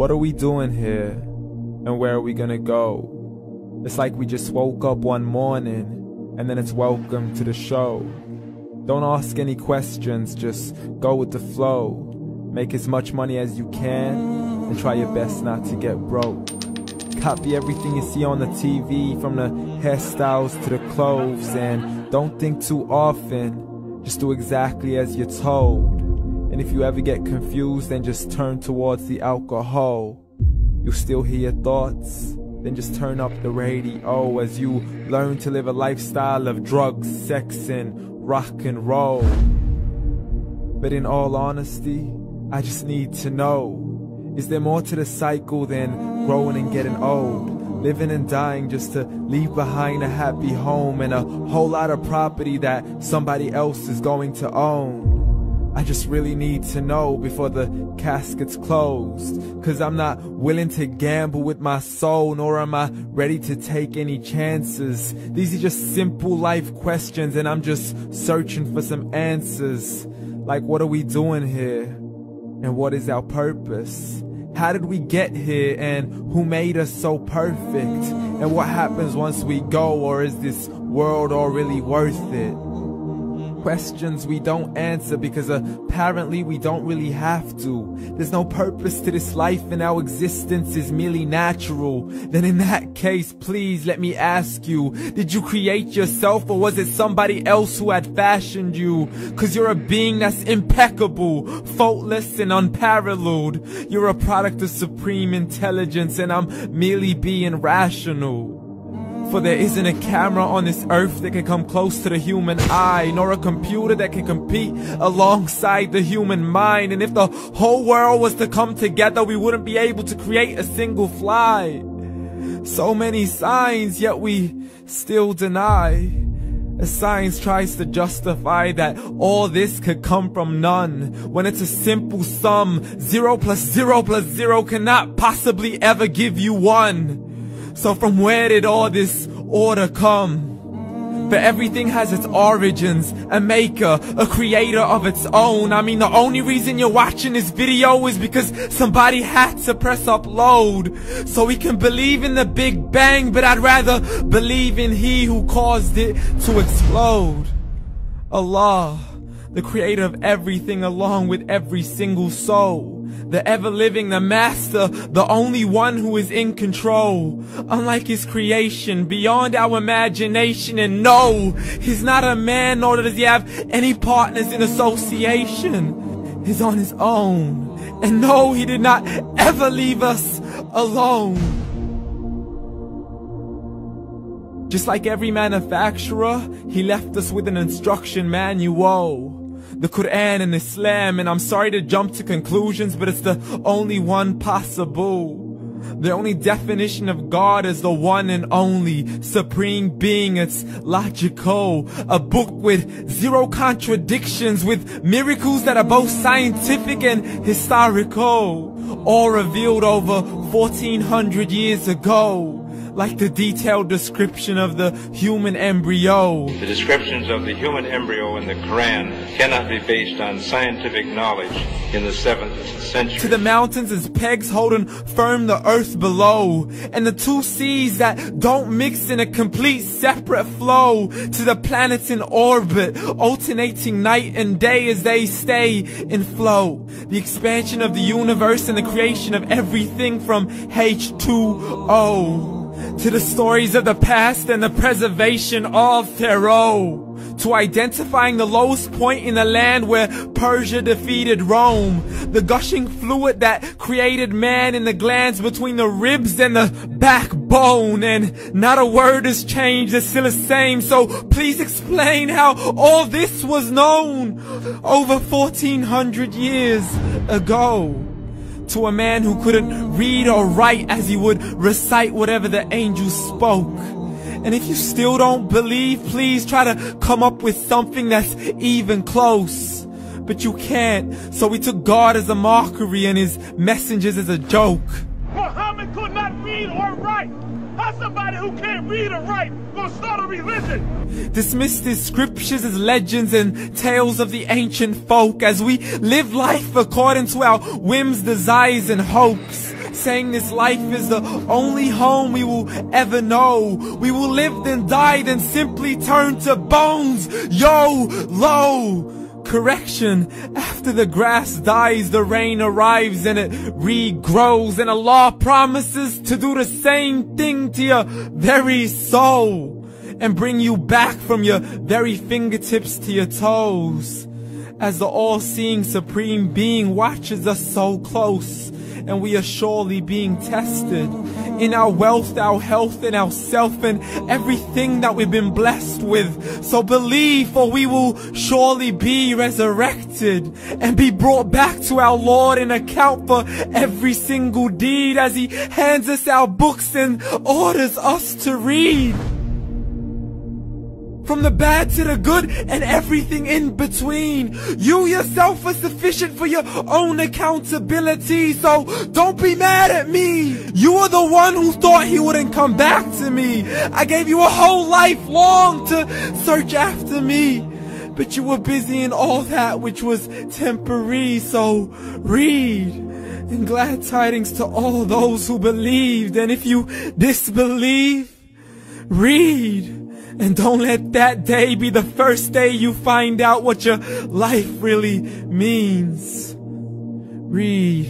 What are we doing here? And where are we gonna go? It's like we just woke up one morning, and then it's welcome to the show. Don't ask any questions, just go with the flow. Make as much money as you can, and try your best not to get broke. Copy everything you see on the TV, from the hairstyles to the clothes, and don't think too often, just do exactly as you're told. And if you ever get confused, then just turn towards the alcohol. You'll still hear your thoughts, then just turn up the radio as you learn to live a lifestyle of drugs, sex, and rock and roll. But in all honesty, I just need to know, is there more to the cycle than growing and getting old? Living and dying just to leave behind a happy home and a whole lot of property that somebody else is going to own. I just really need to know before the casket's closed, 'cause I'm not willing to gamble with my soul, nor am I ready to take any chances. These are just simple life questions, and I'm just searching for some answers. Like, what are we doing here? And what is our purpose? How did we get here, and who made us so perfect? And what happens once we go, or is this world all really worth it? Questions we don't answer because apparently we don't really have to. There's no purpose to this life and our existence is merely natural. Then in that case, please let me ask you, did you create yourself, or was it somebody else who had fashioned you? 'Cause you're a being that's impeccable, faultless and unparalleled. You're a product of supreme intelligence, and I'm merely being rational. For there isn't a camera on this earth that can come close to the human eye, nor a computer that can compete alongside the human mind. And if the whole world was to come together, we wouldn't be able to create a single fly. So many signs, yet we still deny. As science tries to justify that all this could come from none, when it's a simple sum. 0 plus 0 plus 0 cannot possibly ever give you 1. So from where did all this order come? For everything has its origins, a maker, a creator of its own. I mean, the only reason you're watching this video is because somebody had to press upload. So we can believe in the Big Bang, but I'd rather believe in He who caused it to explode. Allah, the creator of everything along with every single soul. The ever-living, the master, the only one who is in control. Unlike his creation, beyond our imagination. And no, he's not a man, nor does he have any partners in association. He's on his own. And no, he did not ever leave us alone. Just like every manufacturer, he left us with an instruction manual. The Quran and Islam, and I'm sorry to jump to conclusions, but it's the only one possible. The only definition of God is the one and only supreme being. It's logical, a book with 0 contradictions, with miracles that are both scientific and historical, all revealed over 1400 years ago. Like the detailed description of the human embryo. The descriptions of the human embryo in the Quran cannot be based on scientific knowledge in the 7th century. To the mountains as pegs holding firm the earth below, and the 2 seas that don't mix in a complete separate flow. To the planets in orbit, alternating night and day as they stay in flow. The expansion of the universe and the creation of everything from H2O. To the stories of the past and the preservation of Pharaoh. To identifying the lowest point in the land where Persia defeated Rome. The gushing fluid that created man in the glands between the ribs and the backbone. And not a word has changed, it's still the same. So please explain how all this was known over 1400 years ago. To a man who couldn't read or write as he would recite whatever the angels spoke. And if you still don't believe, please try to come up with something that's even close. But you can't, so we took God as a mockery and his messengers as a joke. Muhammad could not read or write. How's somebody who can't read or write gonna start a religion? Dismissed his scriptures as legends and tales of the ancient folk, as we live life according to our whims, desires, and hopes. saying this life is the only home we will ever know. We will live then die then simply turn to bones. YOLO! Correction, after the grass dies, the rain arrives and it regrows, and Allah promises to do the same thing to your very soul and bring you back from your very fingertips to your toes, as the all-seeing supreme being watches us so close, and we are surely being tested in our wealth, our health, and our self, and everything that we've been blessed with. So believe, for we will surely be resurrected and be brought back to our Lord and account for every single deed, as He hands us our books and orders us to read. From the bad to the good and everything in between. You yourself are sufficient for your own accountability, so don't be mad at me. You are the one who thought He wouldn't come back to me. I gave you a whole life long to search after me, but you were busy in all that which was temporary. So read, and glad tidings to all those who believed. And if you disbelieve, read. And don't let that day be the first day you find out what your life really means. Read.